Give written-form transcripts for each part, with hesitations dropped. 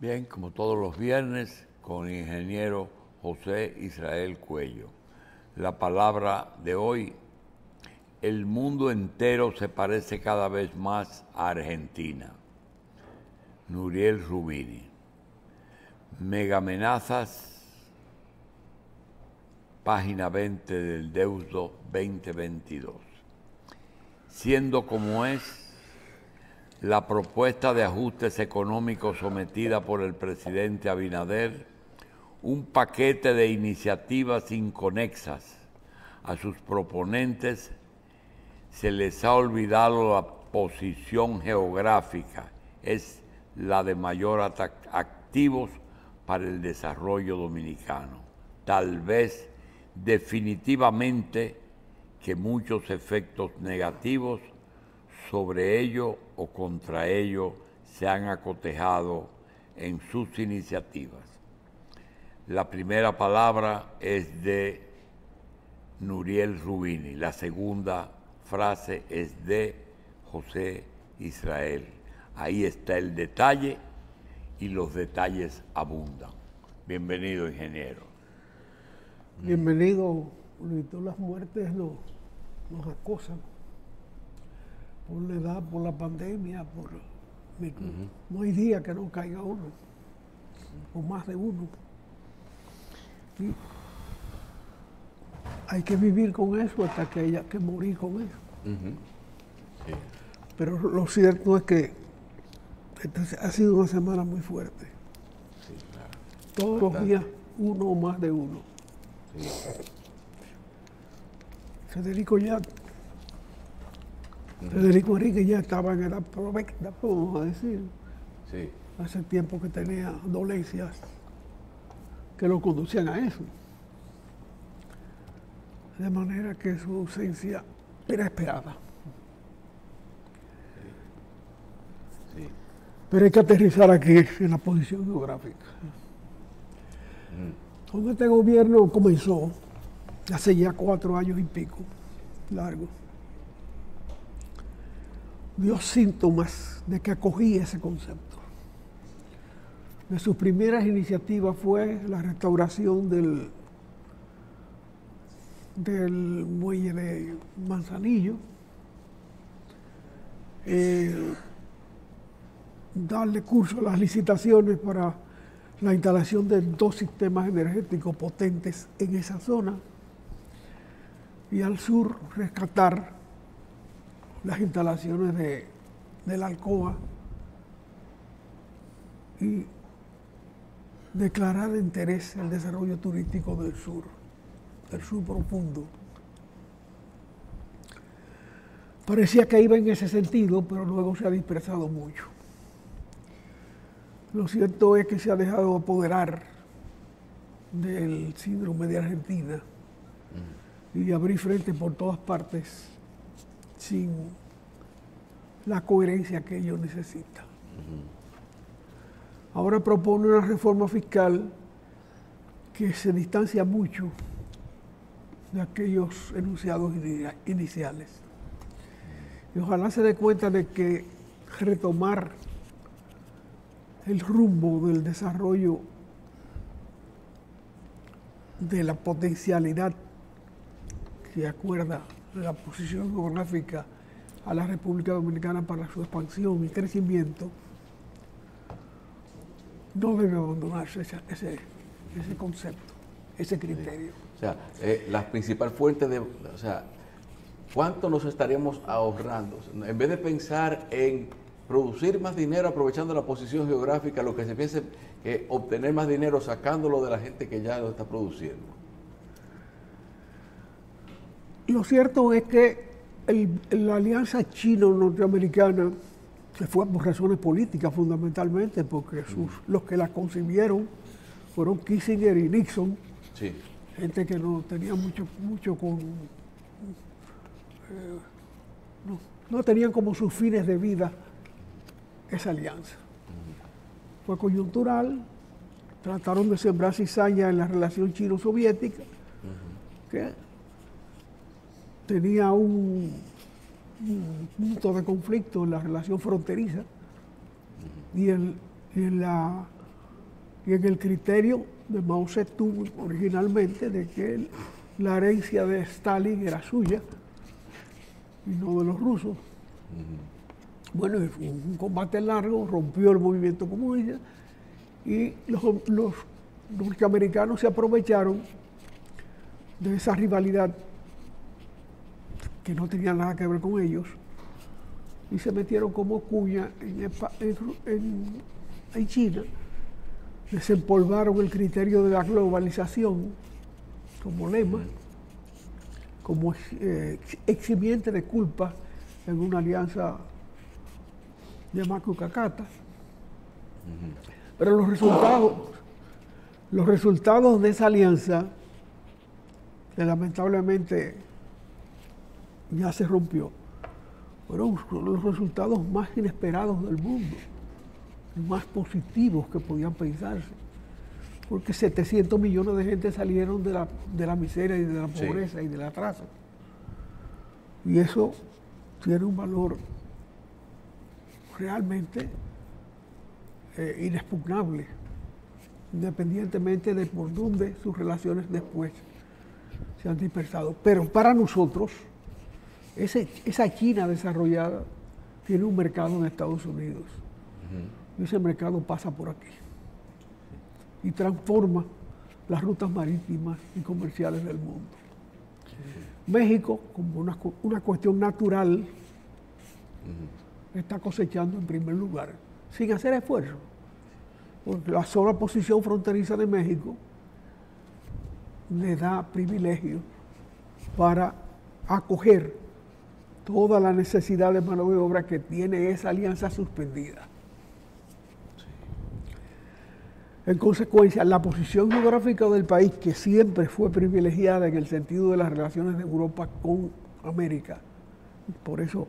Bien, como todos los viernes, con el ingeniero José Israel Cuello. La palabra de hoy: el mundo entero se parece cada vez más a Argentina. Nuriel Rubini. Megamenazas, página 20 del Deusto 2022. Siendo como es la propuesta de ajustes económicos sometida por el presidente Abinader, un paquete de iniciativas inconexas, a sus proponentes se les ha olvidado la posición geográfica, es la de mayor activos para el desarrollo dominicano. Tal vez definitivamente que muchos efectos negativos sobre ello o contra ello se han acotejado en sus iniciativas. La primera palabra es de Nuriel Rubini, la segunda frase es de José Israel. Ahí está el detalle y los detalles abundan. Bienvenido, ingeniero. Bienvenido, Luis. Las muertes nos acosan por la edad, por la pandemia, no hay día que no caiga uno, o más de uno. Y hay que vivir con eso hasta que haya que morir con eso. Sí. Pero lo cierto es que ha sido una semana muy fuerte. Sí, claro. Todos los días uno o más de uno. Sí. Federico Enrique ya estaba en edad provecta, vamos a decir. Sí. Hace tiempo que tenía dolencias que lo conducían a eso. De manera que su ausencia era esperada. Sí. Pero hay que aterrizar aquí en la posición geográfica. Cuando este gobierno comenzó, hace ya 4 años y pico, largo, dio síntomas de que acogía ese concepto. De sus primeras iniciativas fue la restauración del muelle de Manzanillo, darle curso a las licitaciones para la instalación de 2 sistemas energéticos potentes en esa zona, y al sur rescatar las instalaciones de la Alcoa y declarar de interés el desarrollo turístico del sur profundo. Parecía que iba en ese sentido, pero luego se ha dispersado mucho. Lo cierto es que se ha dejado apoderar del síndrome de Argentina y abrir frente por todas partes sin la coherencia que ellos necesitan. Ahora propone una reforma fiscal que se distancia mucho de aquellos enunciados iniciales. Y ojalá se dé cuenta de que retomar el rumbo del desarrollo de la potencialidad que acuerda la posición geográfica a la República Dominicana para su expansión y crecimiento, no debe abandonarse ese concepto, ese criterio. O sea, las principales fuentes de... O sea, ¿cuánto nos estaríamos ahorrando? En vez de pensar en producir más dinero aprovechando la posición geográfica, lo que se piensa es obtener más dinero sacándolo de la gente que ya lo está produciendo. Lo cierto es que la alianza chino-norteamericana se fue por razones políticas fundamentalmente, porque los que la concibieron fueron Kissinger y Nixon, Sí. gente que no tenía mucho con... no tenían como sus fines de vida esa alianza. Fue coyuntural, trataron de sembrar cizaña en la relación chino-soviética, que tenía un punto de conflicto en la relación fronteriza y en la y en el criterio de Mao Zedong originalmente de que la herencia de Stalin era suya y no de los rusos. Bueno, fue un combate largo, rompió el movimiento comunista y los norteamericanos se aprovecharon de esa rivalidad que no tenía nada que ver con ellos y se metieron como cuña en China. Desempolvaron el criterio de la globalización como lema, como eximiente de culpa en una alianza de Macu Cacata. Pero los resultados de esa alianza, que lamentablemente ya se rompió, fueron los resultados más inesperados del mundo, más positivos que podían pensarse, porque 700 millones de gente salieron de la miseria y de la pobreza y del atraso. Y eso tiene un valor realmente inexpugnable, independientemente de por dónde sus relaciones después se han dispersado. Pero para nosotros, esa China desarrollada tiene un mercado en Estados Unidos. Y ese mercado pasa por aquí y transforma las rutas marítimas y comerciales del mundo. México, como una cuestión natural, está cosechando en primer lugar, sin hacer esfuerzo, porque la sola posición fronteriza de México le da privilegio para acoger toda la necesidad de mano de obra que tiene esa alianza suspendida. En consecuencia, la posición geográfica del país, que siempre fue privilegiada en el sentido de las relaciones de Europa con América, por eso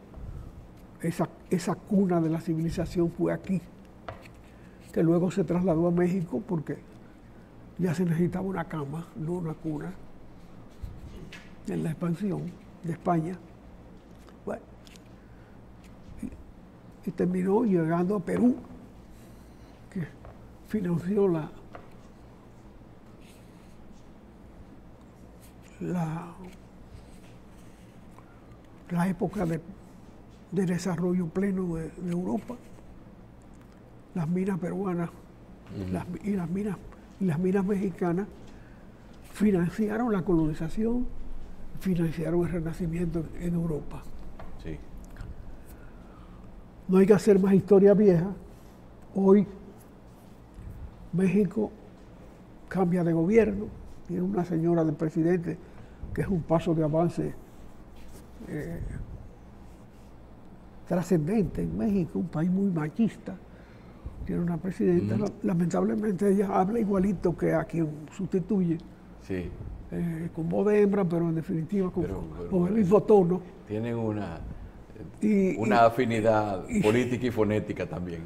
esa cuna de la civilización fue aquí, que luego se trasladó a México porque ya se necesitaba una cama, no una cuna, en la expansión de España. Bueno, y terminó llegando a Perú, que financió la época de desarrollo pleno de Europa. Las minas peruanas y las minas mexicanas financiaron la colonización, financiaron el renacimiento en Europa. Sí. No hay que hacer más historia vieja. Hoy México cambia de gobierno, tiene una señora de presidente que es un paso de avance trascendente en México, un país muy machista. Tiene una presidenta, lamentablemente ella habla igualito que a quien sustituye, Sí. Con voz de hembra, pero en definitiva con el mismo tono. Tienen una afinidad política y fonética también.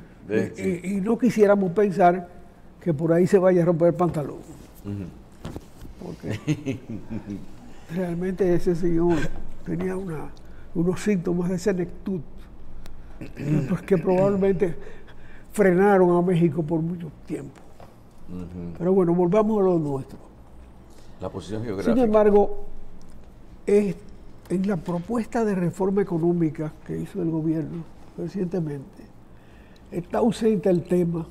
Y no quisiéramos pensar que por ahí se vaya a romper el pantalón. Porque realmente ese señor tenía unos síntomas de senectud que probablemente frenaron a México por mucho tiempo. Pero bueno, volvamos a lo nuestro. La posición geográfica. Sin embargo, en la propuesta de reforma económica que hizo el gobierno recientemente, está ausente el tema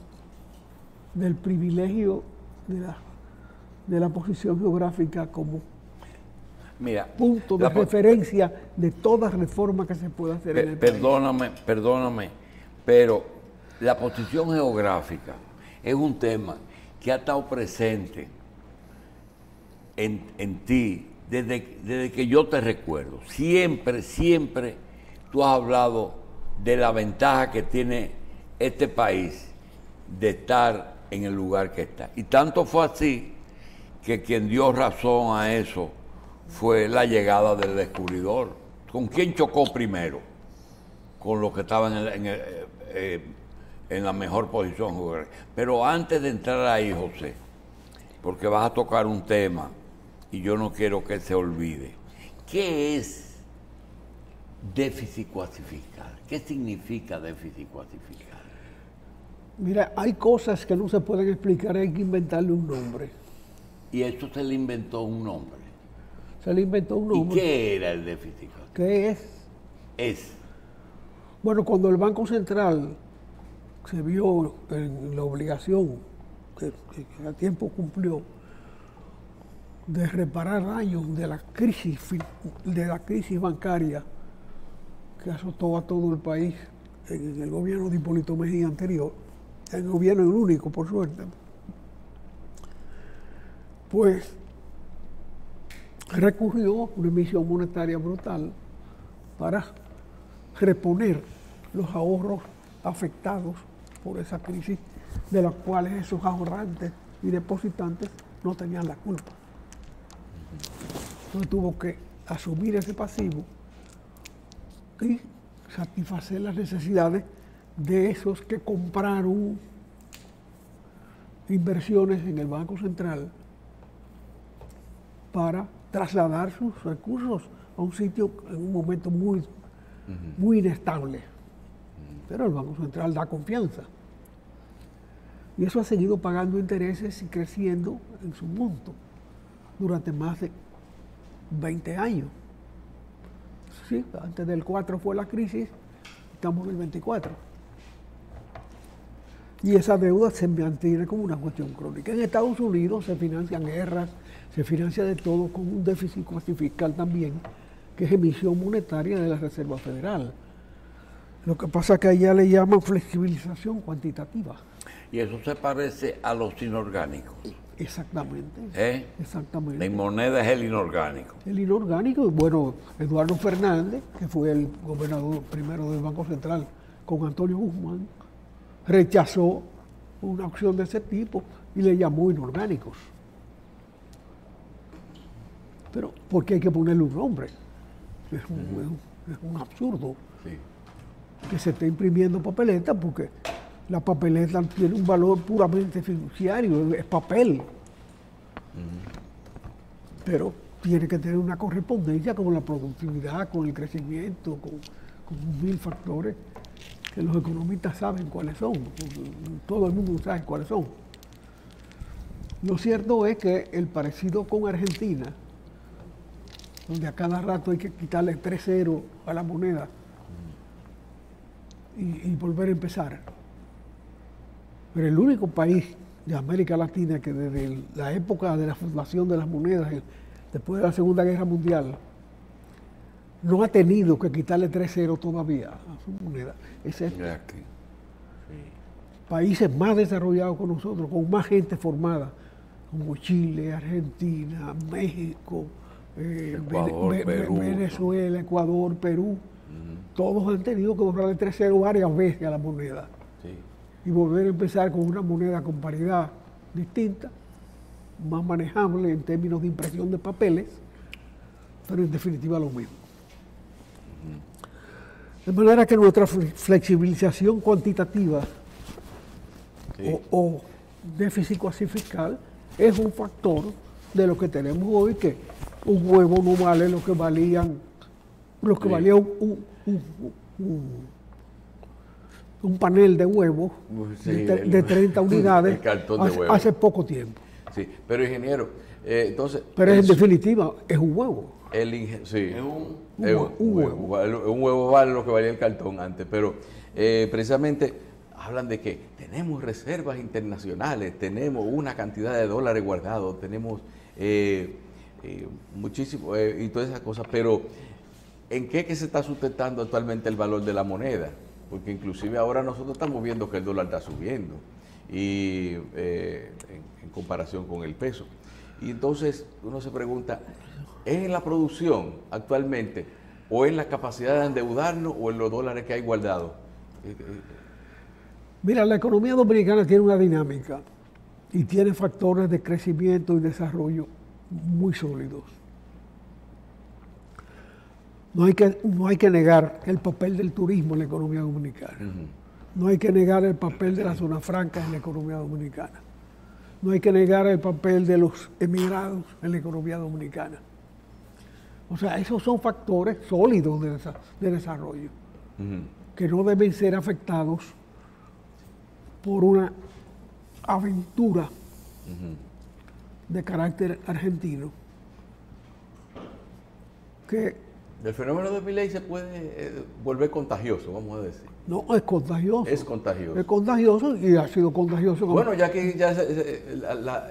del privilegio de la posición geográfica como punto de referencia de toda reforma que se pueda hacer en el país. Perdóname, pero la posición geográfica es un tema que ha estado presente en ti desde que yo te recuerdo. Siempre tú has hablado de la ventaja que tiene este país de estar en el lugar que está. Y tanto fue así que quien dio razón a eso fue la llegada del descubridor. ¿Con quién chocó primero? Con los que estaban en la mejor posición geográfica. Pero antes de entrar ahí, José, porque vas a tocar un tema y yo no quiero que se olvide. ¿Qué es déficit cuasi fiscal? ¿Qué significa déficit cuasi fiscal? Mira, hay cosas que no se pueden explicar, hay que inventarle un nombre. Y esto se le inventó un nombre. Se le inventó un ¿Y nombre. qué era el déficit? ¿Qué es? Es. Bueno, cuando el Banco Central se vio en la obligación, que a tiempo cumplió, de reparar daños de la crisis bancaria que azotó a todo el país en el gobierno de Hipólito Mejía anterior, el gobierno el único, por suerte, pues recurrió a una emisión monetaria brutal para reponer los ahorros afectados por esa crisis, de las cuales esos ahorrantes y depositantes no tenían la culpa. Entonces tuvo que asumir ese pasivo y satisfacer las necesidades de esos que compraron inversiones en el Banco Central para trasladar sus recursos a un sitio en un momento muy inestable. Pero el Banco Central da confianza. Y eso ha seguido pagando intereses y creciendo en su monto durante más de 20 años. Sí, antes del 4 fue la crisis, estamos en el 24. Y esa deuda se mantiene como una cuestión crónica. En Estados Unidos se financian guerras, se financia de todo con un déficit cuasi fiscal también, que es emisión monetaria de la Reserva Federal. Lo que pasa es que allá le llaman flexibilización cuantitativa. Y eso se parece a los inorgánicos. Exactamente. Exactamente. La moneda es el inorgánico. El inorgánico, bueno, Eduardo Fernández, que fue el gobernador primero del Banco Central con Antonio Guzmán, rechazó una opción de ese tipo y le llamó inorgánicos. Pero, ¿por qué hay que ponerle un nombre? Es un absurdo. Sí. Que se esté imprimiendo papeleta, porque la papeleta tiene un valor puramente fiduciario, es papel. Pero tiene que tener una correspondencia con la productividad, con el crecimiento, con mil factores que los economistas saben cuáles son, todo el mundo sabe cuáles son. Lo cierto es que el parecido con Argentina, donde a cada rato hay que quitarle 3 ceros a la moneda y volver a empezar. Pero el único país de América Latina que desde la época de la fundación de las monedas, después de la Segunda Guerra Mundial, no ha tenido que quitarle 3 ceros todavía a su moneda. Ese es países más desarrollados que nosotros, con más gente formada, como Chile, Argentina, México, Ecuador, Perú, Venezuela, Ecuador, Perú, todos han tenido que borrarle 3 ceros varias veces a la moneda. Sí. Y volver a empezar con una moneda con paridad distinta, más manejable en términos de impresión de papeles, pero en definitiva lo mismo. De manera que nuestra flexibilización cuantitativa o déficit cuasi fiscal es un factor de lo que tenemos hoy, que un huevo no vale lo que valía un panel de huevos de 30 unidades hace poco tiempo. Sí, pero ingeniero, entonces... Pero en definitiva es un huevo. Sí, Es un huevo vale lo que valía el cartón antes, pero precisamente hablan de que tenemos reservas internacionales, tenemos una cantidad de dólares guardados, tenemos muchísimo y todas esas cosas, pero ¿en qué que se está sustentando actualmente el valor de la moneda? Porque inclusive ahora nosotros estamos viendo que el dólar está subiendo y en comparación con el peso. Y entonces uno se pregunta, ¿es en la producción actualmente o en la capacidad de endeudarnos o en los dólares que hay guardados? Mira, la economía dominicana tiene una dinámica y tiene factores de crecimiento y desarrollo muy sólidos. No hay que negar el papel del turismo en la economía dominicana. No hay que negar el papel de la zona franca en la economía dominicana. No hay que negar el papel de los emigrados en la economía dominicana. O sea, esos son factores sólidos de desarrollo que no deben ser afectados por una aventura de carácter argentino que El fenómeno de Milei se puede volver contagioso, vamos a decir. no es contagioso. Es contagioso. Es contagioso y ha sido contagioso. Bueno, ya que ya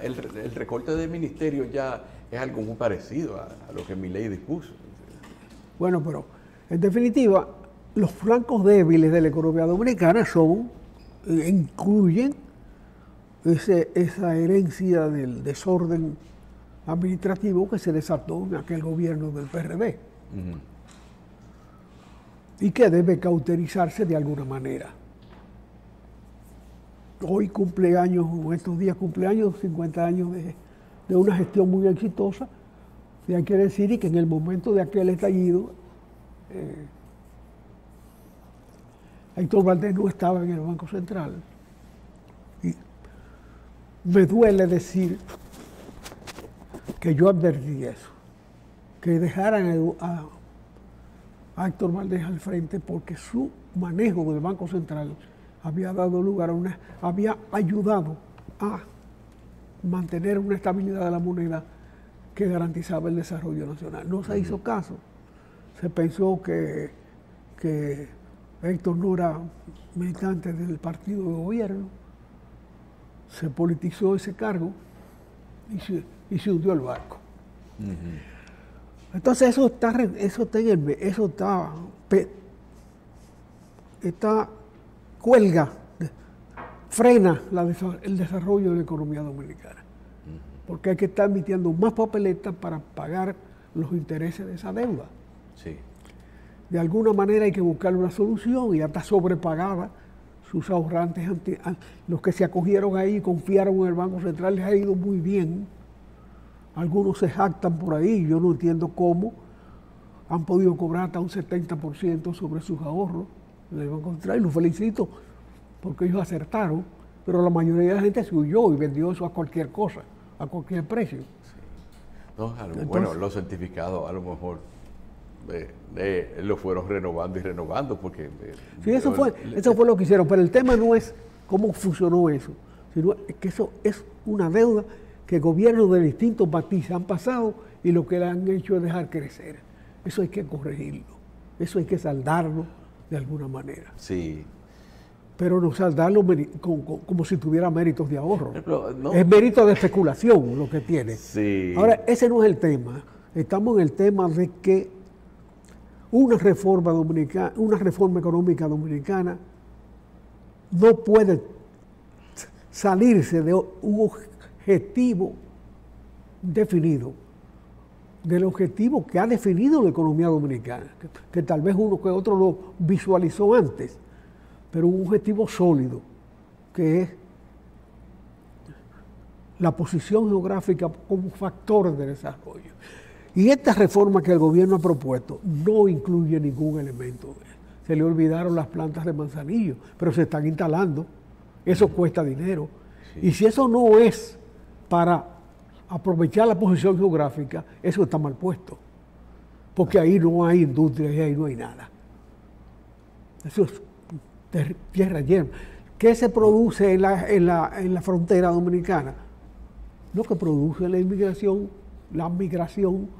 el recorte de ministerio ya es algo muy parecido a lo que Milei dispuso. Bueno, pero en definitiva, los flancos débiles de la economía dominicana incluyen esa herencia del desorden administrativo que se desató en aquel gobierno del PRD y que debe cauterizarse de alguna manera. Hoy cumpleaños, o estos días cumpleaños, 50 años de una gestión muy exitosa, y hay que decir y que en el momento de aquel estallido, Héctor Valdés no estaba en el Banco Central. Y me duele decir que yo advertí eso, que dejaran a Héctor Valdés al frente porque su manejo del Banco Central había dado lugar había ayudado a mantener una estabilidad de la moneda que garantizaba el desarrollo nacional. No se hizo caso. Se pensó que Héctor no era militante del partido de gobierno, se politizó ese cargo y se hundió el barco. Entonces eso frena el desarrollo de la economía dominicana, porque hay que estar emitiendo más papeletas para pagar los intereses de esa deuda. Sí. De alguna manera hay que buscar una solución y ya está sobrepagada. Sus ahorrantes, los que se acogieron ahí y confiaron en el Banco Central, les ha ido muy bien. Algunos se jactan por ahí, yo no entiendo cómo han podido cobrar hasta un 70% sobre sus ahorros en el Banco Central, y los felicito porque ellos acertaron, pero la mayoría de la gente se huyó y vendió eso a cualquier cosa, a cualquier precio. Sí. No, bueno, los certificados a lo mejor lo fueron renovando y renovando porque... sí, eso fue lo que hicieron, pero el tema no es cómo funcionó eso, sino que eso es una deuda que gobiernos de distintos matices han pasado y lo que le han hecho es dejar crecer. Eso hay que corregirlo, eso hay que saldarlo de alguna manera. Sí. Pero no saldarlo como si tuviera méritos de ahorro. No. Es mérito de especulación lo que tiene. Sí. Ahora, ese no es el tema. Estamos en el tema de que una reforma económica dominicana no puede salirse de un objetivo definido, del objetivo que ha definido la economía dominicana, que tal vez uno que otro lo visualizó antes, pero un objetivo sólido, que es la posición geográfica como factor de desarrollo. Y esta reforma que el gobierno ha propuesto no incluye ningún elemento de eso. Se le olvidaron las plantas de Manzanillo, pero se están instalando. Eso cuesta dinero. Sí. Y si eso no es para aprovechar la posición geográfica, eso está mal puesto. Porque ahí no hay industria y ahí no hay nada. Eso es tierra llena. ¿Qué se produce en la frontera dominicana? Lo que produce la migración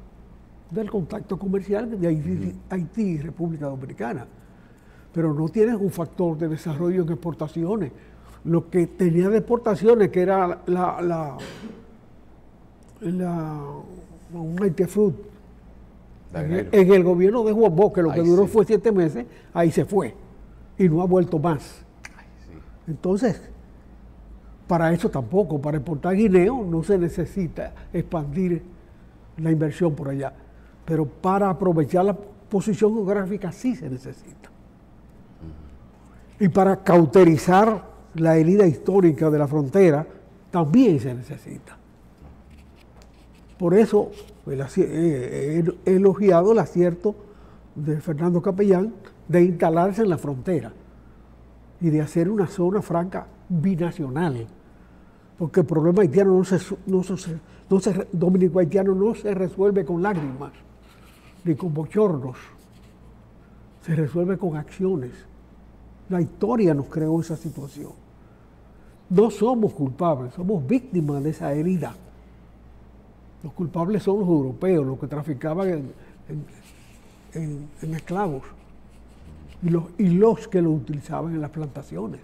del contacto comercial de Haití y República Dominicana. Pero no tienes un factor de desarrollo en exportaciones. Lo que tenía de exportaciones, que era un Haitefruit, en el gobierno de Juan Bosch, que lo que duró fue 7 meses, ahí se fue y no ha vuelto más. Entonces, para eso tampoco, para exportar guineo no se necesita expandir la inversión por allá, pero para aprovechar la posición geográfica sí se necesita. Y para cauterizar la herida histórica de la frontera también se necesita. Por eso he elogiado el acierto de Fernando Capellán de instalarse en la frontera y de hacer una zona franca binacional, porque el problema haitiano dominico-haitiano no se resuelve con lágrimas ni con bochornos, se resuelve con acciones. La historia nos creó esa situación. no somos culpables, somos víctimas de esa herida. Los culpables son los europeos, los que traficaban en esclavos, y los que lo utilizaban en las plantaciones.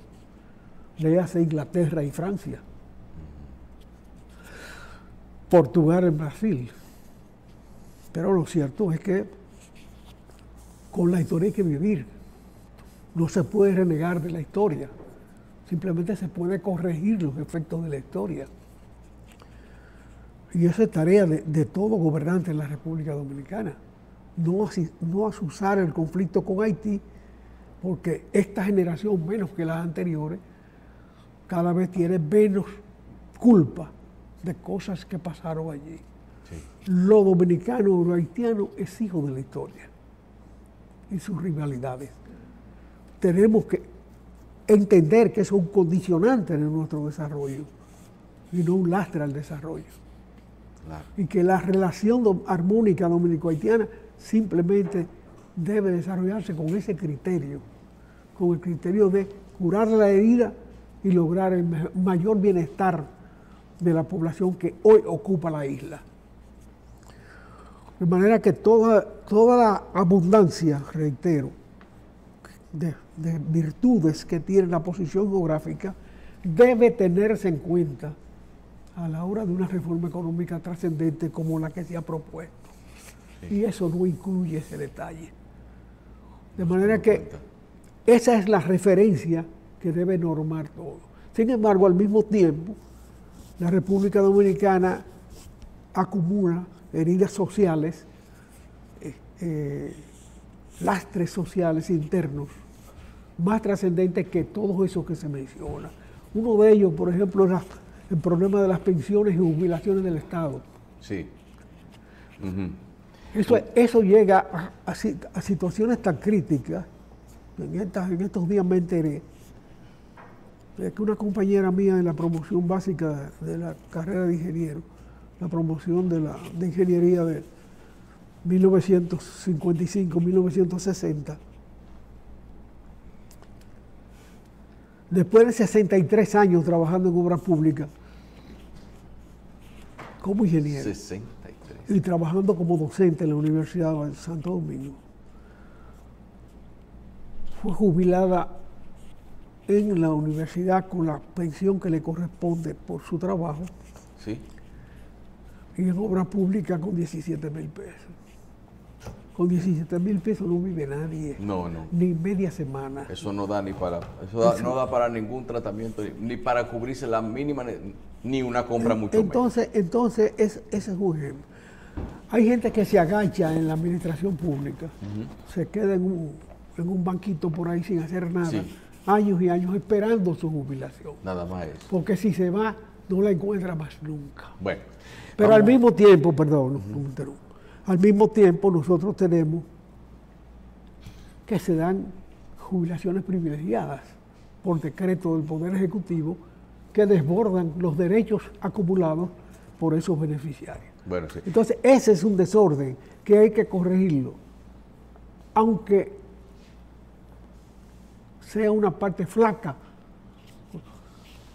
Léase Inglaterra y Francia, Portugal en Brasil. Pero lo cierto es que con la historia hay que vivir. No se puede renegar de la historia. Simplemente se puede corregir los efectos de la historia. Y esa es tarea de todo gobernante en la República Dominicana. No asusar el conflicto con Haití, porque esta generación, menos que las anteriores, cada vez tiene menos culpa de cosas que pasaron allí. Sí. Lo dominicano o lo haitiano es hijo de la historia y sus rivalidades. Tenemos que entender que eso es un condicionante de nuestro desarrollo y no un lastre al desarrollo. Claro. Y que la relación armónica dominico-haitiana simplemente debe desarrollarse con ese criterio, con el criterio de curar la herida y lograr el mayor bienestar de la población que hoy ocupa la isla. De manera que toda la abundancia, reitero, de virtudes que tiene la posición geográfica debe tenerse en cuenta a la hora de una reforma económica trascendente como la que se ha propuesto. Sí. Y eso no incluye ese detalle. De manera que esa es la referencia que debe normar todo. Sin embargo, al mismo tiempo, la República Dominicana acumula heridas sociales, lastres sociales internos, más trascendentes que todos esos que se mencionan. Uno de ellos, por ejemplo, es el problema de las pensiones y jubilaciones del Estado. Sí. Eso llega a situaciones tan críticas. En estos días me enteré de que una compañera mía en la promoción básica de la carrera de ingeniero, la promoción de ingeniería de 1955-1960, después de 63 años trabajando en obras públicas como ingeniero 63. Y trabajando como docente en la Universidad de Santo Domingo, fue jubilada en la universidad con la pensión que le corresponde por su trabajo. Sí. Y en obra pública con 17,000 pesos. Con 17,000 pesos no vive nadie. No. Ni media semana. Eso no da no da para ningún tratamiento, ni para cubrirse la mínima, ni una compra mucho menos. Entonces ese es un ejemplo. Hay gente que se agacha en la administración pública, se queda en un banquito por ahí sin hacer nada, sí, años y años esperando su jubilación. Nada más eso. Porque si se va, no la encuentra más nunca. Bueno. Pero al mismo tiempo, perdón, no me interrumpo, al mismo tiempo nosotros tenemos que se dan jubilaciones privilegiadas por decreto del Poder Ejecutivo que desbordan los derechos acumulados por esos beneficiarios. Bueno, sí. Entonces, ese es un desorden que hay que corregirlo, aunque sea una parte flaca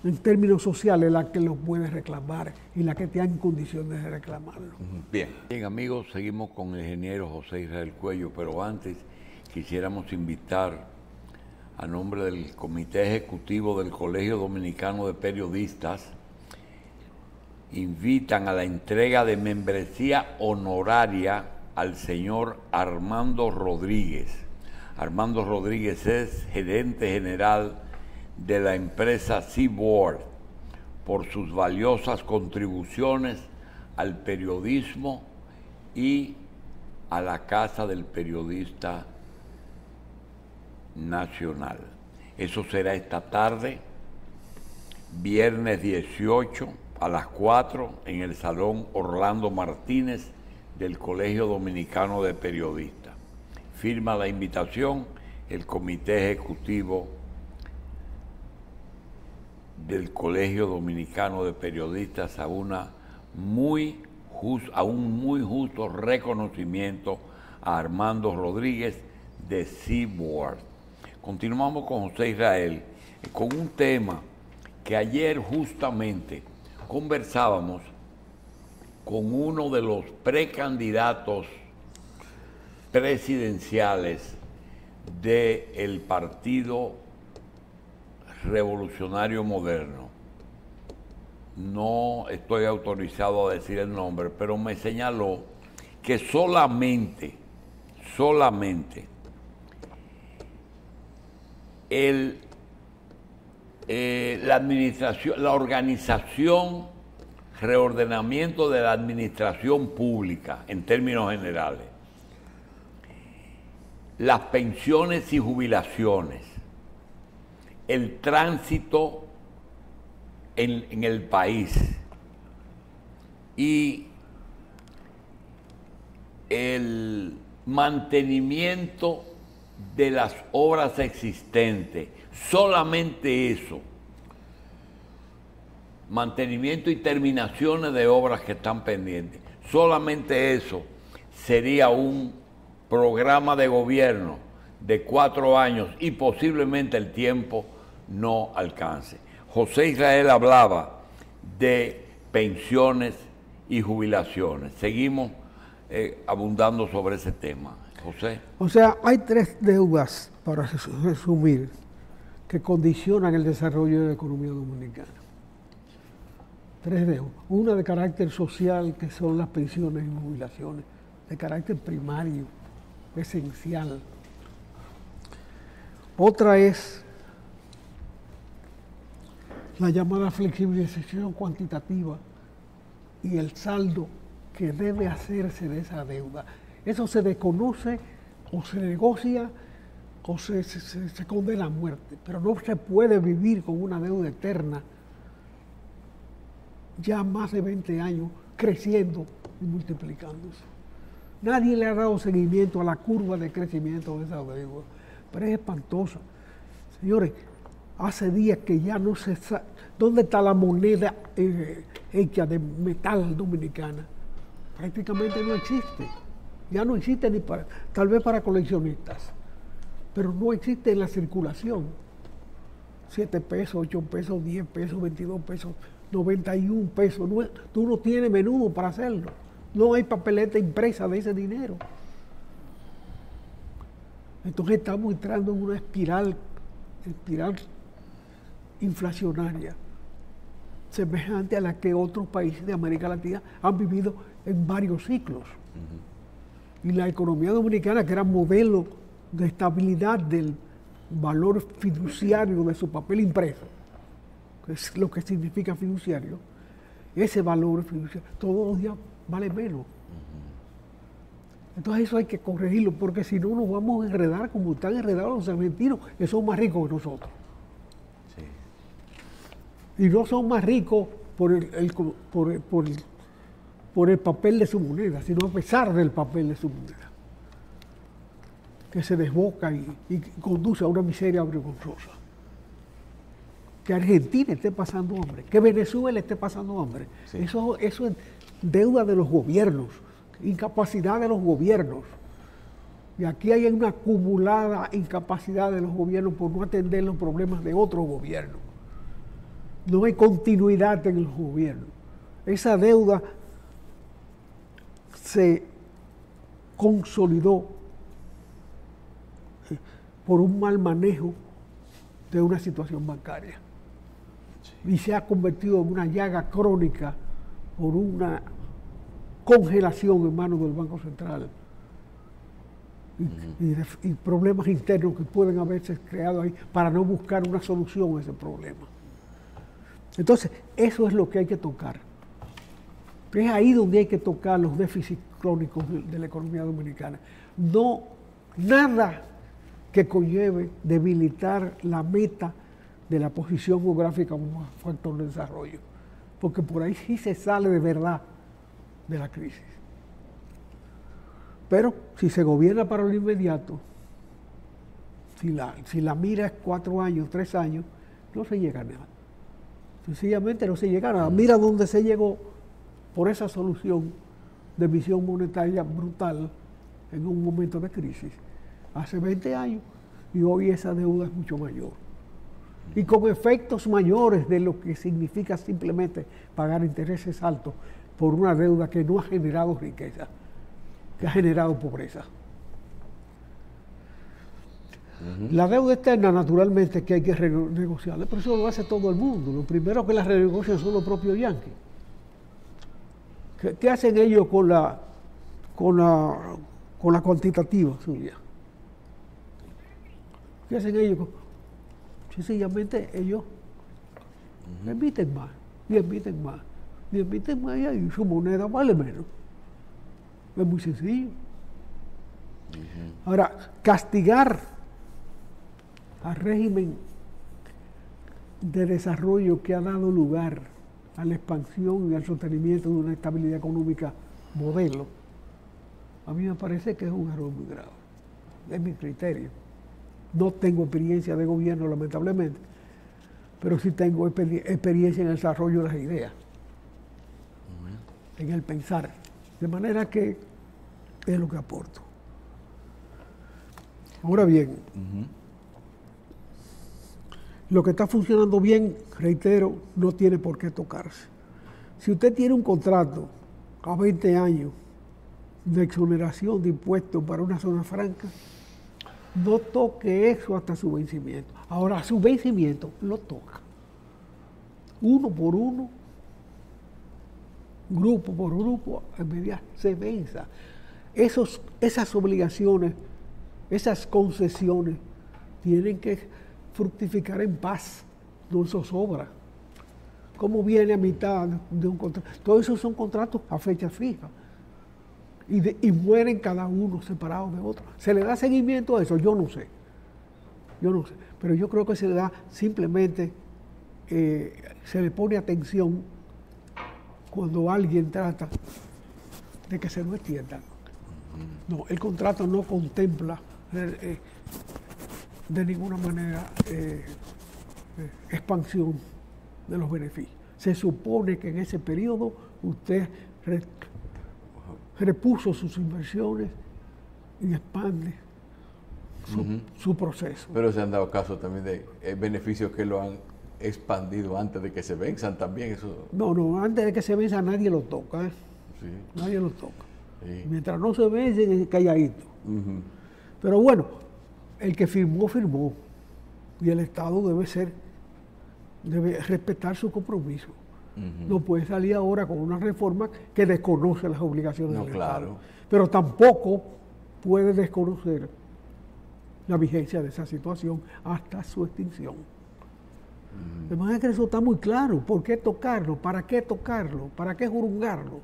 en términos sociales la que lo puede reclamar y la que está en condiciones de reclamarlo. Bien, amigos, seguimos con el ingeniero José Israel Cuello, pero antes quisiéramos invitar a nombre del Comité Ejecutivo del Colegio Dominicano de Periodistas, invitan a la entrega de membresía honoraria al señor Armando Rodríguez. Armando Rodríguez es gerente general de la empresa Seaboard por sus valiosas contribuciones al periodismo y a la Casa del Periodista Nacional. Eso será esta tarde, viernes 18 a las 4 en el Salón Orlando Martínez del Colegio Dominicano de Periodistas. Firma la invitación el Comité Ejecutivo del Colegio Dominicano de Periodistas a un muy justo reconocimiento a Armando Rodríguez de Seaboard. Continuamos con José Israel, con un tema que ayer justamente conversábamos con uno de los precandidatos presidenciales del Partido Revolucionario Moderno. No estoy autorizado a decir el nombre, pero me señaló que solamente la administración, la organización, reordenamiento de la administración pública en términos generales, las pensiones y jubilaciones, el tránsito en el país y el mantenimiento de las obras existentes, solamente eso, mantenimiento y terminaciones de obras que están pendientes, solamente eso sería un programa de gobierno de 4 años y posiblemente el tiempo no alcance. José Israel hablaba de pensiones y jubilaciones. Seguimos abundando sobre ese tema. José. O sea, hay 3 deudas, para resumir, que condicionan el desarrollo de la economía dominicana. 3 deudas. Una de carácter social, que son las pensiones y jubilaciones, de carácter primario, esencial. Otra es la llamada flexibilización cuantitativa y el saldo que debe hacerse de esa deuda. Eso se desconoce o se negocia o se condena a muerte, pero no se puede vivir con una deuda eterna ya más de 20 años creciendo y multiplicándose. Nadie le ha dado seguimiento a la curva de crecimiento de esa deuda, pero es espantosa. Señores, hace días que ya no se sabe dónde está la moneda hecha de metal dominicana. Prácticamente no existe. Ya no existe ni para, tal vez para coleccionistas, pero no existe en la circulación. 7 pesos, 8 pesos, 10 pesos, 22 pesos, 91 pesos. No, tú no tienes menudo para hacerlo. No hay papeleta impresa de ese dinero. Entonces estamos entrando en una espiral inflacionaria, semejante a la que otros países de América Latina han vivido en varios ciclos. Y la economía dominicana, que era modelo de estabilidad del valor fiduciario de su papel impreso, que es lo que significa fiduciario, ese valor fiduciario todos los días vale menos. Entonces eso hay que corregirlo, porque si no nos vamos a enredar como están enredados los argentinos, que son más ricos que nosotros. Sí. Y no son más ricos por el papel de su moneda, sino a pesar del papel de su moneda, que se desboca y conduce a una miseria vergonzosa. Que Argentina esté pasando hambre, que Venezuela esté pasando hambre. Sí. Eso es deuda de los gobiernos, incapacidad de los gobiernos. Y aquí hay una acumulada incapacidad de los gobiernos por no atender los problemas de otros gobiernos. No hay continuidad en los gobiernos. Esa deuda se consolidó por un mal manejo de una situación bancaria. Sí. Y se ha convertido en una llaga crónica por una congelación en manos del Banco Central y problemas internos que pueden haberse creado ahí para no buscar una solución a ese problema. Entonces, eso es lo que hay que tocar. Es ahí donde hay que tocar los déficits crónicos de la economía dominicana. No, nada que conlleve debilitar la meta de la posición geográfica como factor de desarrollo, porque por ahí sí se sale de verdad de la crisis. Pero si se gobierna para lo inmediato, si la mira es 4 años, 3 años, no se llega a nada. Sencillamente no se llega a nada. Mira dónde se llegó por esa solución de emisión monetaria brutal en un momento de crisis, hace 20 años, y hoy esa deuda es mucho mayor. y con efectos mayores de lo que significa simplemente pagar intereses altos por una deuda que no ha generado riqueza, que ha generado pobreza. La deuda externa, naturalmente, que hay que renegociarla, pero eso lo hace todo el mundo. Lo primero que la renegocian son los propios yanquis. ¿Qué hacen ellos con la cuantitativa suya? ¿Qué hacen ellos? Sencillamente ellos emiten más, y emiten más, y emiten más, y su moneda vale menos. Es muy sencillo. Ahora, castigar al régimen de desarrollo que ha dado lugar a la expansión y al sostenimiento de una estabilidad económica modelo, a mí me parece que es un error muy grave. Es mi criterio. No tengo experiencia de gobierno, lamentablemente, pero sí tengo experiencia en el desarrollo de las ideas, en el pensar. De manera que es lo que aporto. Ahora bien, lo que está funcionando bien, reitero, no tiene por qué tocarse. Si usted tiene un contrato a 20 años de exoneración de impuestos para una zona franca, no toque eso hasta su vencimiento. Ahora, a su vencimiento lo toca. Uno por uno, grupo por grupo, en medida se venza. Esas obligaciones, esas concesiones, tienen que fructificar en paz, no en zozobra. ¿Cómo viene a mitad de un contrato? Todos esos son contratos a fecha fija. Y mueren cada uno separados de otro. ¿Se le da seguimiento a eso? Yo no sé. Pero yo creo que se le da simplemente, se le pone atención cuando alguien trata de que se lo extienda. No, el contrato no contempla de ninguna manera expansión de los beneficios. Se supone que en ese periodo usted repuso sus inversiones y expande su proceso. Pero se han dado casos también de beneficios que lo han expandido antes de que se venzan también. Eso... No, antes de que se venza nadie lo toca. Sí. Nadie lo toca. Sí. Mientras no se vencen, es calladito. Pero bueno, el que firmó, firmó. Y el Estado debe respetar su compromiso. No puede salir ahora con una reforma que desconoce las obligaciones del Estado. Pero tampoco puede desconocer la vigencia de esa situación hasta su extinción. De manera que eso está muy claro. ¿Por qué tocarlo? ¿Para qué tocarlo? ¿Para qué jurungarlo?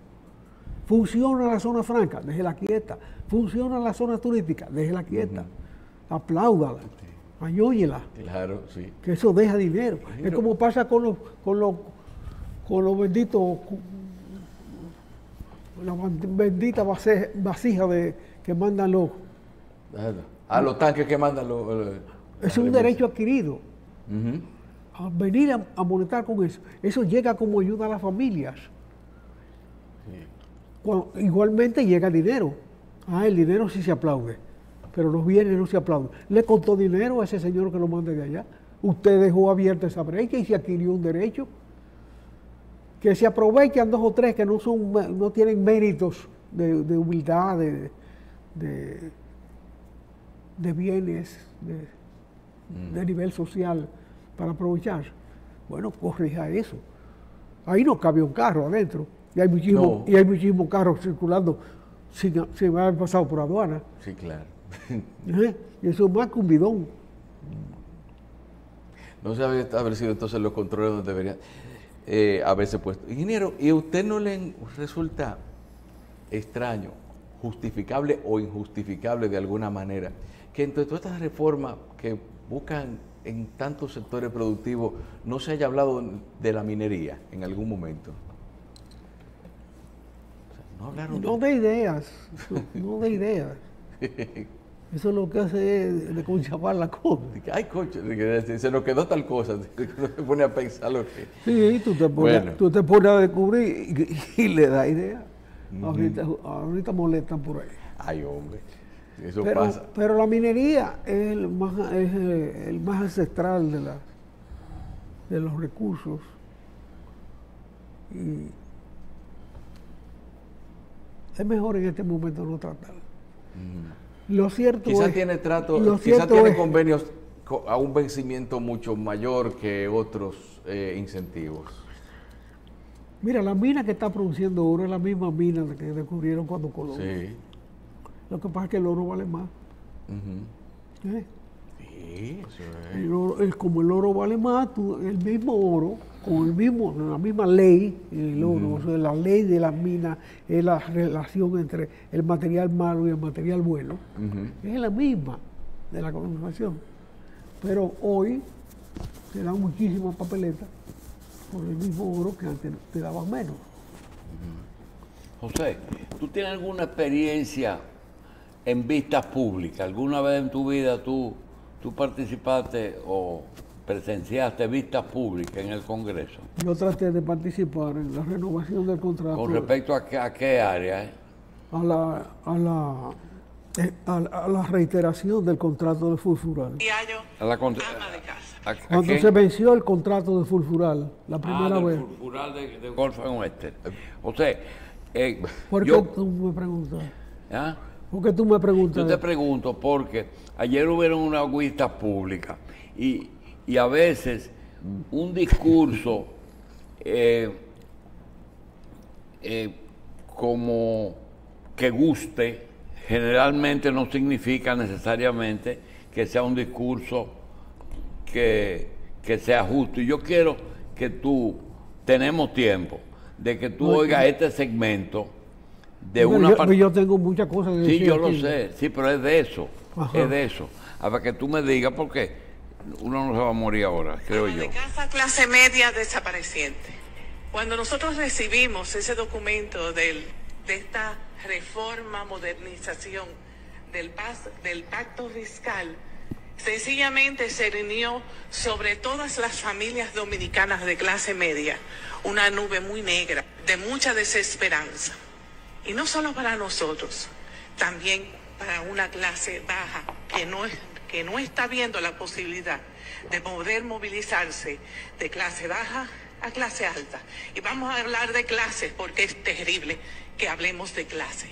¿Funciona la zona franca? Déjela quieta. ¿Funciona la zona turística? Déjela quieta. Apláudala. Ayóyela. Claro, sí. Que eso deja dinero. Es como pasa con los benditos, la bendita vasija que mandan los... A los tanques que mandan los... Es un derecho adquirido. A venir a monetizar con eso. Eso llega como ayuda a las familias. Igualmente llega dinero. El dinero sí se aplaude, pero los bienes no se aplauden. Le costó dinero a ese señor que lo mande de allá. Usted dejó abierta esa brecha y se adquirió un derecho. Que se aprovechan 2 o 3 que no tienen méritos de humildad, de bienes, de nivel social para aprovechar. Bueno, corrija eso. Ahí no cabe un carro adentro. Y hay muchísimos carros circulando sin haber pasado por aduana. Sí, claro. Y eso es más que un bidón. No se haber sido entonces los controles donde deberían haberse puesto. Ingeniero, ¿y a usted no le resulta extraño, justificable o injustificable de alguna manera, que entre todas estas reformas que buscan en tantos sectores productivos no se haya hablado de la minería en algún momento? No de ideas, no de ideas. Eso es lo que hace es de conchavar la cosa. Ay, coche, se nos quedó tal cosa, no se pone a pensar lo que... Sí, tú te pones a descubrir y le das idea. Ahorita molestan por ahí. Ay, hombre, eso pasa. Pero la minería es el más ancestral de los recursos. Y es mejor en este momento no tratar. Lo cierto Quizás es, tiene trato, lo quizás cierto tiene es- convenios a un vencimiento mucho mayor que otros incentivos. Mira, la mina que está produciendo oro es la misma mina que descubrieron cuando Colón. Sí. Lo que pasa es que el oro vale más. Ujú. ¿Eh? Sí, eso es. Como el oro vale más, el mismo oro, con la misma ley, el oro, o sea, la ley de las minas es la relación entre el material malo y el material bueno, es la misma de la colonización. Pero hoy te dan muchísimas papeletas por el mismo oro que antes te daban menos. José, ¿tú tienes alguna experiencia en vistas públicas? ¿Alguna vez en tu vida tú participaste o presenciaste vistas públicas en el Congreso? Yo traté de participar en la renovación del contrato. ¿Con respecto a qué área? A la reiteración del contrato de Fulfural. A la ama de casa. Cuando se venció el contrato de Fulfural, la primera del vez. Fulfural de Gulf and Western. José, ¿Por qué tú me preguntas? ¿Ah? ¿Por qué tú me preguntas? Yo te pregunto porque ayer hubieron unas vistas públicas y a veces un discurso como que guste generalmente no significa necesariamente que sea un discurso que sea justo. Y yo quiero que tenemos tiempo de que tú oigas este segmento de una parte. Yo tengo muchas cosas que decir. Sí, yo lo aquí. sé, sí, pero es de eso, Ajá. es de eso. A ver que tú me digas, porque uno no se va a morir ahora, creo yo. De casa clase media desapareciente. Cuando nosotros recibimos ese documento de esta reforma, modernización del pacto fiscal, sencillamente se reunió sobre todas las familias dominicanas de clase media una nube muy negra de mucha desesperanza. Y no solo para nosotros, también para una clase baja que no está viendo la posibilidad de poder movilizarse de clase baja a clase alta. Y vamos a hablar de clases porque es terrible que hablemos de clase,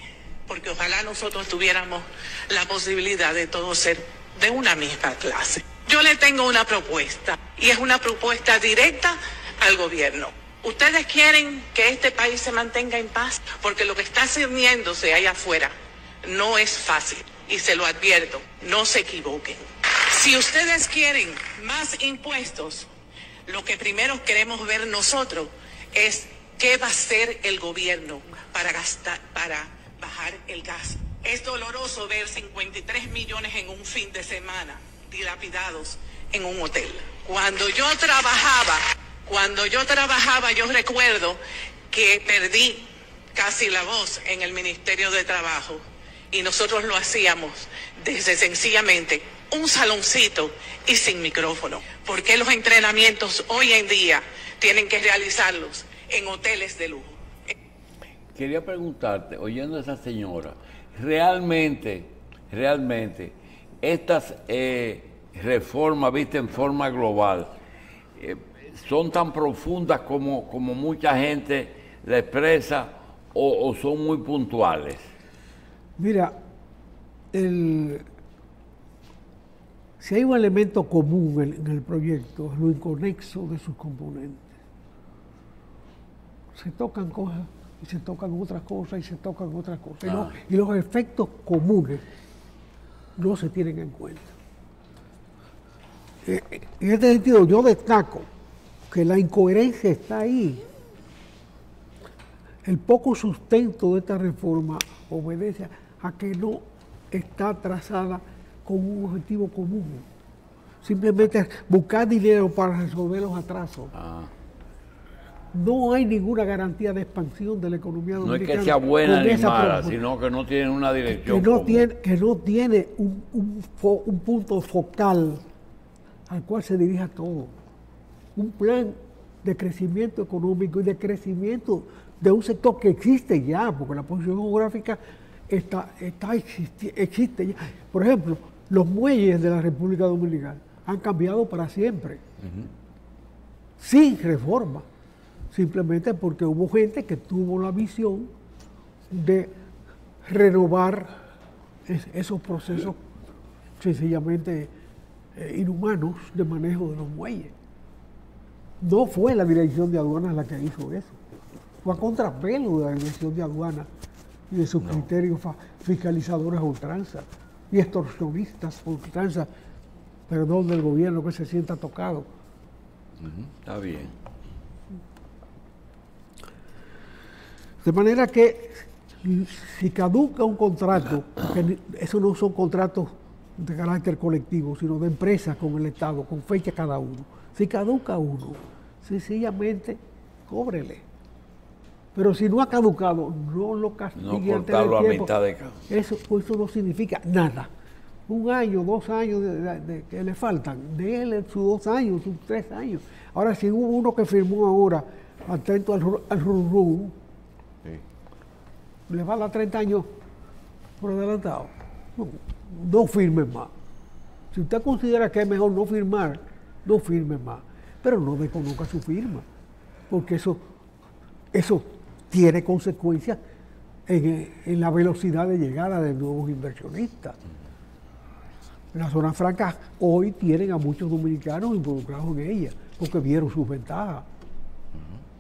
porque ojalá nosotros tuviéramos la posibilidad de todos ser de una misma clase. Yo le tengo una propuesta y es una propuesta directa al gobierno. Ustedes quieren que este país se mantenga en paz porque lo que está cerniéndose allá afuera no es fácil y se lo advierto, no se equivoquen. Si ustedes quieren más impuestos, lo que primero queremos ver nosotros es qué va a hacer el gobierno para bajar el gas. Es doloroso ver 53 millones en un fin de semana dilapidados en un hotel. Cuando yo trabajaba, yo recuerdo que perdí casi la voz en el Ministerio de Trabajo y nosotros lo hacíamos desde sencillamente un saloncito y sin micrófono. ¿Por qué los entrenamientos hoy en día tienen que realizarlos en hoteles de lujo? Quería preguntarte, oyendo a esa señora, realmente, estas reformas vistas en forma global son tan profundas como mucha gente la expresa o son muy puntuales? Mira, si hay un elemento común en el proyecto, es lo inconexo de sus componentes. Se tocan cosas y se tocan otras cosas y se tocan otras cosas. Y los efectos comunes no se tienen en cuenta. En este sentido, yo destaco que la incoherencia está ahí. El poco sustento de esta reforma obedece a que no está trazada con un objetivo común. Simplemente buscar dinero para resolver los atrasos. No hay ninguna garantía de expansión de la economía No es dominicana. que sea buena ni mala, propuesta. sino que no tienen una dirección Que no tiene un punto focal al cual se dirija todo. Un plan de crecimiento económico y de crecimiento de un sector que existe ya, porque la posición geográfica existe ya. Por ejemplo, los muelles de la República Dominicana han cambiado para siempre. sin reforma, simplemente porque hubo gente que tuvo la visión de renovar esos procesos sencillamente inhumanos de manejo de los muelles. No fue la dirección de aduanas la que hizo eso, fue a contrapelo de la dirección de aduanas y de sus criterios fiscalizadores a ultranza y extorsionistas a ultranza, perdón del gobierno que se sienta tocado. Está bien. De manera que si caduca un contrato, que esos no son contratos de carácter colectivo, sino de empresas con el Estado, con fecha cada uno. Si caduca uno, sencillamente cóbrele. Pero si no ha caducado, no lo castigue No antes del cortarlo a tiempo. mitad de cada. Eso no significa nada. 1 año, 2 años que le faltan, déle sus 2 años, sus 3 años. Ahora, si hubo uno que firmó ahora, atento al rum, le va a dar 30 años por adelantado. No firme más. Si usted considera que es mejor no firmar, no firme más. Pero no desconozca su firma, porque eso tiene consecuencias en la velocidad de llegada de nuevos inversionistas. Las zonas francas hoy tienen a muchos dominicanos involucrados en ellas, porque vieron sus ventajas.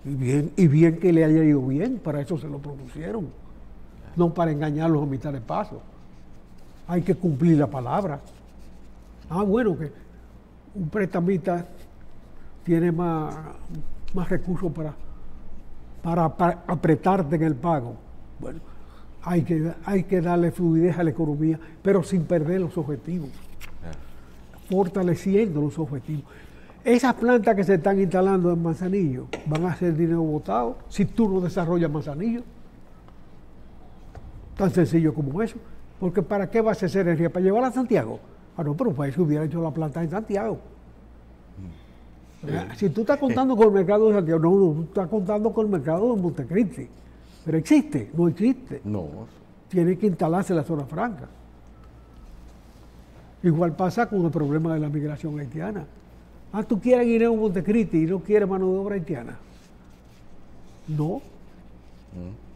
Y bien que le haya ido bien, para eso se lo propusieron, no para engañarlos a mitad de paso. Hay que cumplir la palabra. Bueno, que un prestamista tiene más recursos para apretarte en el pago. Bueno, hay que darle fluidez a la economía, pero sin perder los objetivos, fortaleciendo los objetivos. Esas plantas que se están instalando en Manzanillo van a ser dinero botado si tú no desarrollas Manzanillo. Tan sencillo como eso. Porque ¿para qué vas a hacer energía? ¿Para llevarla a Santiago? No, pero para eso hubiera hecho la planta en Santiago. Si tú estás contando con el mercado de Santiago, no, tú estás contando con el mercado de Montecristi. Pero existe, no existe. No. Tiene que instalarse en la zona franca. Igual pasa con el problema de la migración haitiana. Tú quieres ir a Montecristi y no quieres mano de obra haitiana. No.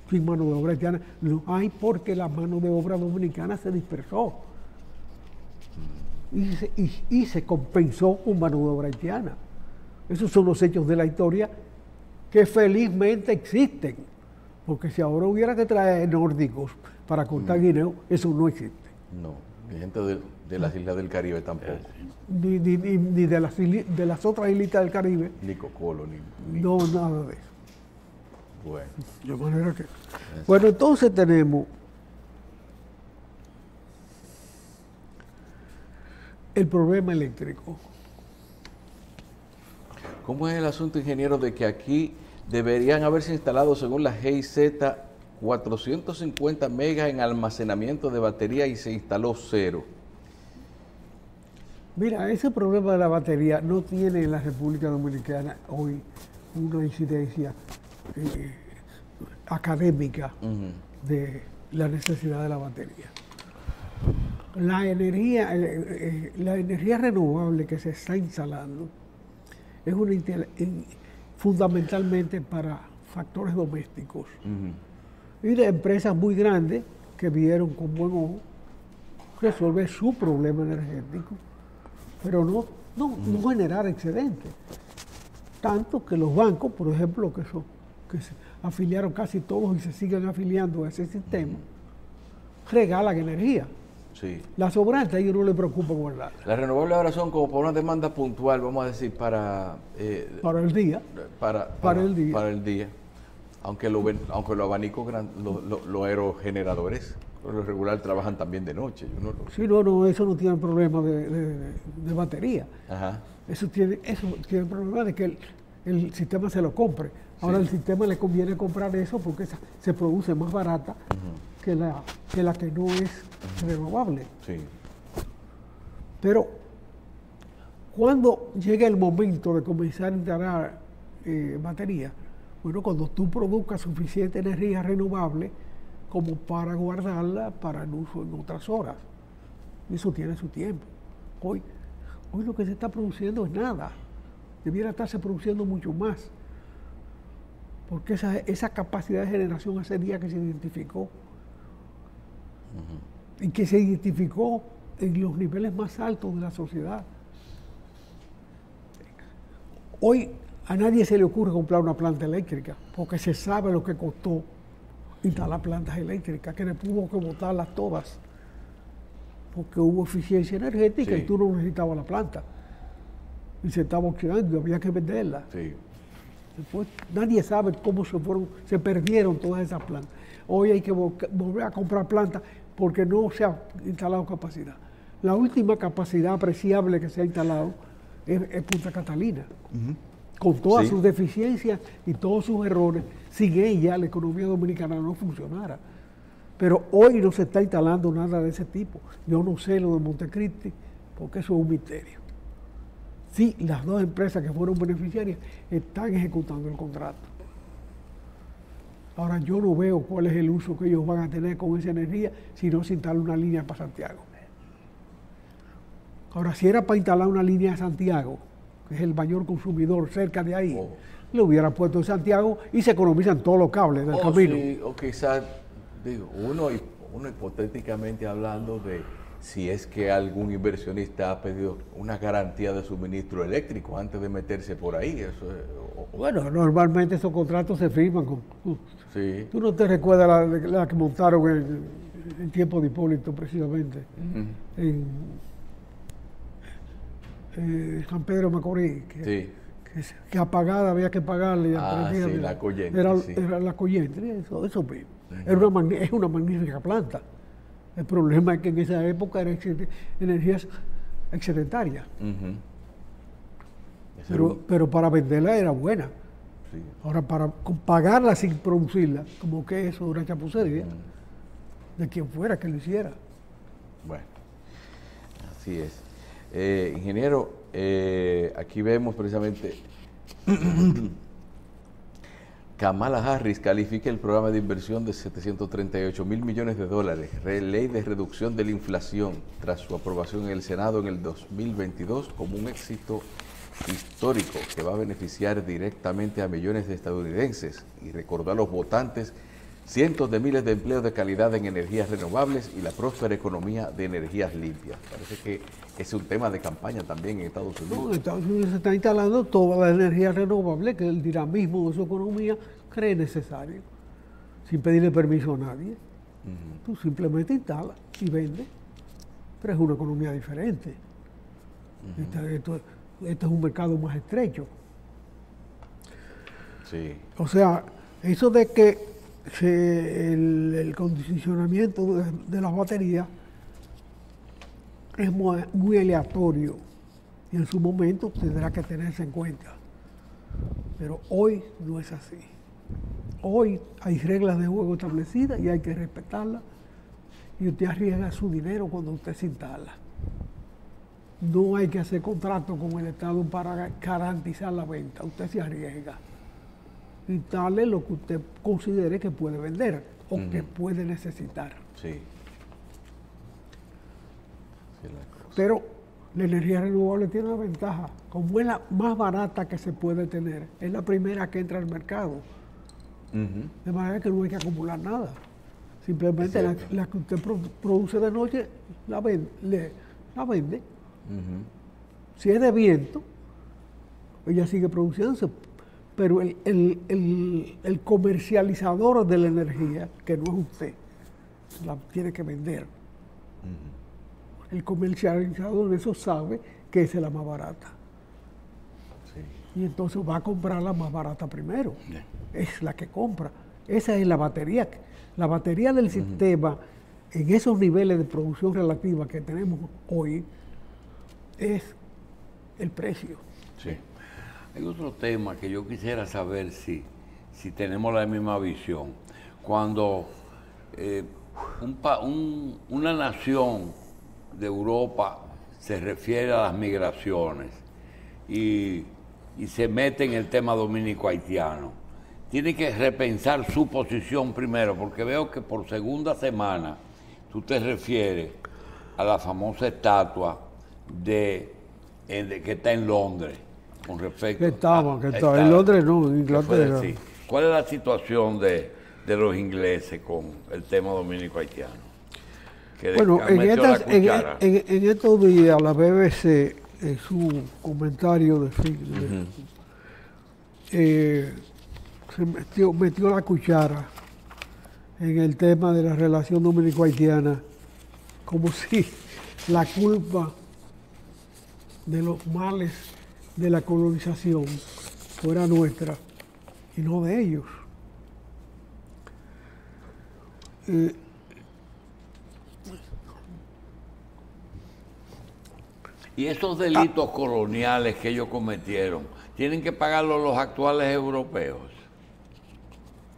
Sin mano de obra haitiana no hay, porque la mano de obra dominicana se dispersó. Y se compensó con mano de obra haitiana. Esos son los hechos de la historia que felizmente existen. Porque si ahora hubiera que traer nórdicos para cortar guineo, eso no existe. No, ni gente de las islas del Caribe tampoco. Ni de las otras islitas del Caribe. Ni cocolo, ni... No, nada de eso. Bueno. De manera que... Bueno, entonces tenemos el problema eléctrico. ¿Cómo es el asunto, ingeniero, de que aquí deberían haberse instalado, según la GIZ, 450 megas en almacenamiento de batería y se instaló 0? Mira, ese problema de la batería no tiene en la República Dominicana hoy una incidencia académica de la necesidad de la batería. La energía renovable que se está instalando es fundamentalmente para factores domésticos y de empresas muy grandes que vieron con buen ojo resolver su problema energético, pero no generar excedentes. Tanto que los bancos, por ejemplo, que se afiliaron casi todos y se siguen afiliando a ese sistema, regalan energía. Sí. La sobrante a ellos no les preocupa guardarla. Las renovables ahora son como por una demanda puntual, vamos a decir, para el día. Para el día. Aunque los abanicos, los aerogeneradores, por lo regular trabajan también de noche. Sí, eso no tiene problema de batería. Ajá. Eso tiene problema de que el sistema se lo compre. Ahora el sistema le conviene comprar eso porque se produce más barata que la que no es renovable. Sí. Pero cuando llega el momento de comenzar a instalar batería, bueno, cuando tú produzcas suficiente energía renovable como para guardarla para el uso en otras horas. Eso tiene su tiempo. Hoy lo que se está produciendo es nada. debiera estarse produciendo mucho más, porque esa capacidad de generación hace días que se identificó, y que se identificó en los niveles más altos de la sociedad. Hoy a nadie se le ocurre comprar una planta eléctrica, porque se sabe lo que costó instalar plantas eléctricas, que tuvo que botarlas todas, porque hubo eficiencia energética, sí, y tú no necesitabas la planta. Y se estaba oxidando y había que venderla. Sí. Después, nadie sabe cómo se perdieron todas esas plantas. Hoy hay que volver a comprar plantas porque no se ha instalado capacidad. La última capacidad apreciable que se ha instalado es Punta Catalina. Con todas sus deficiencias y todos sus errores, sin ella la economía dominicana no funcionara. Pero hoy no se está instalando nada de ese tipo. Yo no sé lo de Montecristi, porque eso es un misterio. Sí, las dos empresas que fueron beneficiarias están ejecutando el contrato. Ahora yo no veo cuál es el uso que ellos van a tener con esa energía si no se instala una línea para Santiago. Ahora, si era para instalar una línea a Santiago, que es el mayor consumidor cerca de ahí, le hubiera puesto en Santiago y se economizan todos los cables del camino. Sí, o quizás, digo, uno hipotéticamente hablando de si es que algún inversionista ha pedido una garantía de suministro eléctrico antes de meterse por ahí. Eso es, bueno, normalmente esos contratos se firman con... Sí. ¿Tú no te recuerdas la que montaron en tiempo de Hipólito precisamente? En San Pedro de Macorís, que apagada había que pagarle. Sí, la Corriente. Era la Corriente, eso mismo. Es una magnífica planta. El problema es que en esa época eran energías excedentarias. Pero para venderla era buena. Sí. Ahora, para pagarla sin producirla, como que eso era una chapucería de quien fuera que lo hiciera. Bueno, así es. Ingeniero, aquí vemos precisamente Kamala Harris califica el programa de inversión de 738 mil millones de dólares, ley de reducción de la inflación, tras su aprobación en el Senado en el 2022 como un éxito histórico que va a beneficiar directamente a millones de estadounidenses y recordó a los votantes cientos de miles de empleos de calidad en energías renovables y la próspera economía de energías limpias. Parece que es un tema de campaña también en Estados Unidos. No, en Estados Unidos se está instalando toda la energía renovable que el dinamismo de su economía cree necesario, sin pedirle permiso a nadie. Tú simplemente instalas y vendes, pero es una economía diferente. Esto es un mercado más estrecho. Sí. O sea, eso de que el condicionamiento de las baterías es muy aleatorio y en su momento tendrá que tenerse en cuenta. Pero hoy no es así. Hoy hay reglas de juego establecidas y hay que respetarlas, y usted arriesga su dinero cuando usted se instala. No hay que hacer contrato con el Estado para garantizar la venta, usted se arriesga. Instale lo que usted considere que puede vender o que puede necesitar. Sí. Pero la energía renovable tiene una ventaja. Como es la más barata que se puede tener, es la primera que entra al mercado. De manera que no hay que acumular nada. Simplemente la que usted produce de noche, la vende. Si es de viento, ella sigue produciéndose. Pero el comercializador de la energía, que no es usted, la tiene que vender. El comercializador de eso sabe que esa es la más barata. Sí. Y entonces va a comprar la más barata primero. Es la que compra. Esa es la batería. La batería del sistema, en esos niveles de producción relativa que tenemos hoy, es el precio. Sí. Hay otro tema que yo quisiera saber si tenemos la misma visión. Cuando una nación de Europa se refiere a las migraciones y se mete en el tema dominico-haitiano, tiene que repensar su posición primero, porque veo que por segunda semana tú te refieres a la famosa estatua que está en Londres. con respecto que estaban. esta- En Londres no, en ¿qué fue Inglaterra. decir? ¿Cuál es la situación de los ingleses con el tema dominico-haitiano? Que Bueno, han metido la cuchara. en estos días la BBC, en su comentario de fin, se metió la cuchara en el tema de la relación dominico-haitiana, como si la culpa de los males de la colonización fuera nuestra y no de ellos. Y esos delitos coloniales que ellos cometieron, ¿tienen que pagarlos los actuales europeos?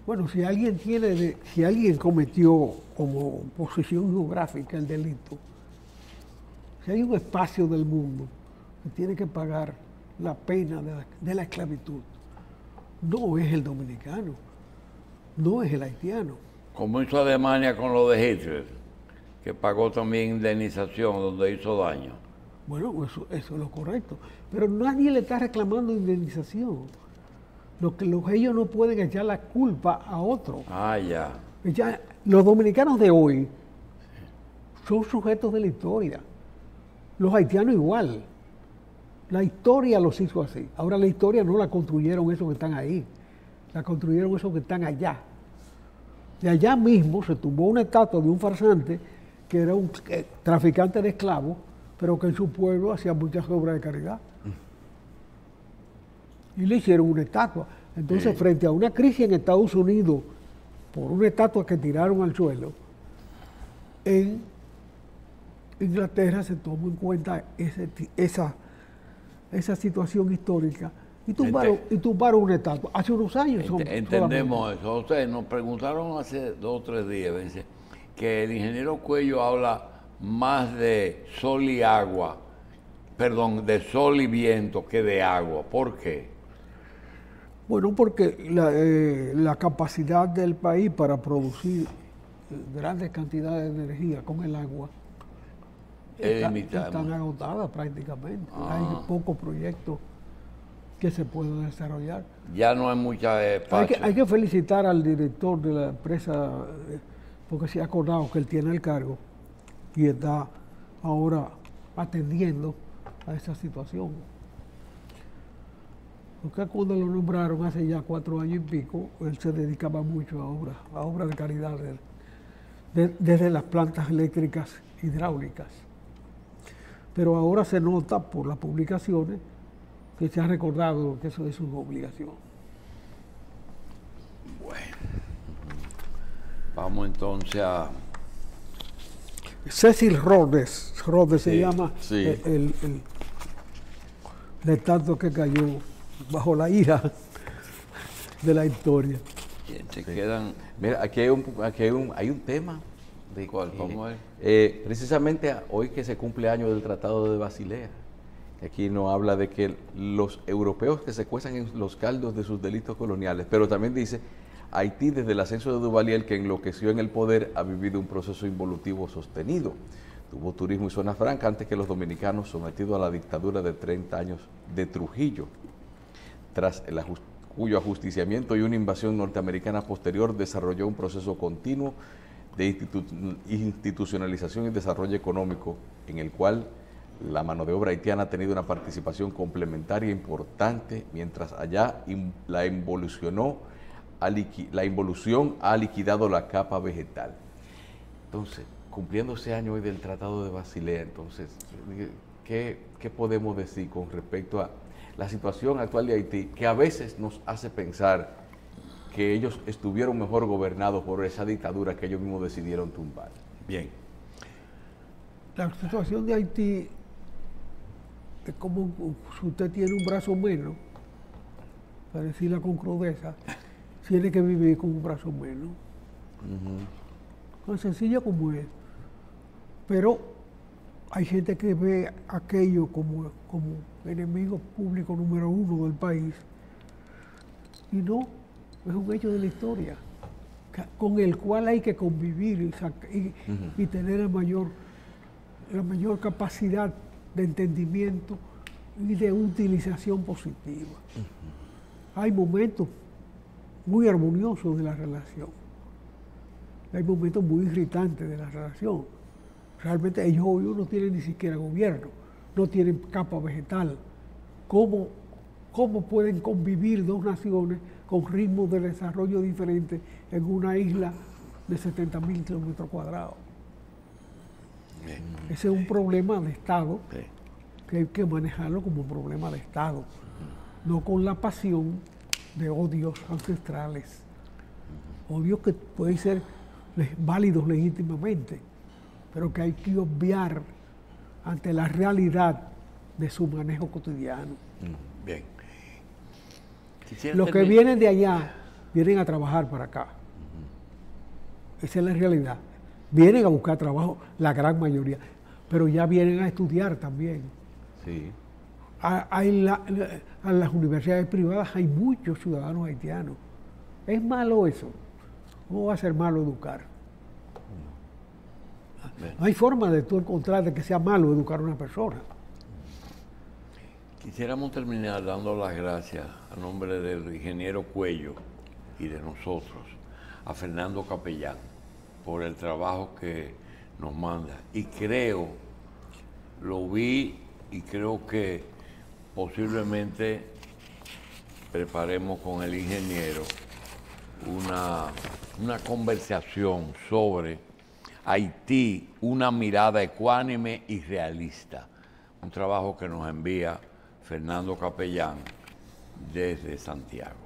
Bueno, si alguien cometió como posesión geográfica el delito, si hay un espacio del mundo que tiene que pagar la pena de la esclavitud, no es el dominicano, no es el haitiano. Como hizo Alemania con lo de Hitler, que pagó también indemnización donde hizo daño. Bueno, eso es lo correcto. Pero nadie le está reclamando indemnización. Ellos no pueden echar la culpa a otro. Ah, ya. Los dominicanos de hoy son sujetos de la historia. Los haitianos igual. La historia los hizo así. Ahora la historia no la construyeron esos que están ahí. La construyeron esos que están allá. De allá mismo se tumbó una estatua de un farsante que era un traficante de esclavos, pero que en su pueblo hacía muchas obras de caridad. Y le hicieron una estatua. Entonces, frente a una crisis en Estados Unidos, por una estatua que tiraron al suelo, en Inglaterra se tomó en cuenta esa situación histórica y tumbaron una estatua. Hace unos años. Entendemos eso. Ustedes nos preguntaron hace 2 o 3 días, dice, que el ingeniero Cuello habla más de sol y agua, perdón, de sol y viento que de agua. ¿Por qué? Bueno, porque la capacidad del país para producir grandes cantidades de energía con el agua están agotadas prácticamente. Hay pocos proyectos que se pueden desarrollar. Ya no hay mucha espacio. Hay que felicitar al director de la empresa, porque se ha acordado que él tiene el cargo y está ahora atendiendo a esa situación. Porque cuando lo nombraron hace ya 4 años y pico, él se dedicaba mucho a obras de caridad desde las plantas eléctricas hidráulicas. Pero ahora se nota por las publicaciones que se ha recordado que eso es una obligación. Bueno, vamos entonces a... Cecil Rhodes se llama sí. el estatua que cayó bajo la ira de la historia. Se quedan... Mira, aquí hay un tema. ¿De cuál? ¿Cómo es? Precisamente hoy que se cumple año del Tratado de Basilea. Aquí nos habla de que los europeos que se cuezan en los caldos de sus delitos coloniales, pero también dice, Haití desde el ascenso de Duvalier, que enloqueció en el poder, ha vivido un proceso involutivo sostenido. Tuvo turismo y zona franca antes que los dominicanos sometidos a la dictadura de 30 años de Trujillo. Tras cuyo ajusticiamiento y una invasión norteamericana posterior desarrolló un proceso continuo de institucionalización y desarrollo económico, en el cual la mano de obra haitiana ha tenido una participación complementaria importante, mientras allá la involución ha liquidado la capa vegetal. Entonces, cumpliéndose año hoy del Tratado de Basilea, entonces, ¿qué podemos decir con respecto a la situación actual de Haití, que a veces nos hace pensar que ellos estuvieron mejor gobernados por esa dictadura que ellos mismos decidieron tumbar? Bien. La situación de Haití es como si usted tiene un brazo menos, para decirla con crudeza, tiene que vivir con un brazo menos. Tan sencillo como es. Pero hay gente que ve aquello como enemigo público número 1 del país, y no, es un hecho de la historia, con el cual hay que convivir y tener la mayor capacidad de entendimiento y de utilización positiva. Hay momentos muy armoniosos de la relación. Hay momentos muy irritantes de la relación. Realmente ellos hoy no tienen ni siquiera gobierno, no tienen capa vegetal. ¿Cómo pueden convivir dos naciones con ritmos de desarrollo diferentes en una isla de 70.000 kilómetros cuadrados? Ese es un problema de Estado que hay que manejarlo como un problema de Estado, no con la pasión de odios ancestrales, odios que pueden ser válidos legítimamente, pero que hay que obviar ante la realidad de su manejo cotidiano. Bien. Los que vienen de allá vienen a trabajar para acá. Esa es la realidad. Vienen a buscar trabajo, la gran mayoría, pero ya vienen a estudiar también. Sí. A las universidades privadas hay muchos ciudadanos haitianos. ¿Es malo eso? ¿Cómo va a ser malo educar? No hay forma de tú encontrar de que sea malo educar a una persona. Quisiéramos terminar dando las gracias a nombre del ingeniero Cuello y de nosotros a Fernando Capellán por el trabajo que nos manda. Y lo vi y creo que posiblemente preparemos con el ingeniero una conversación sobre Haití, una mirada ecuánime y realista. Un trabajo que nos envía Fernando Capellán desde Santiago.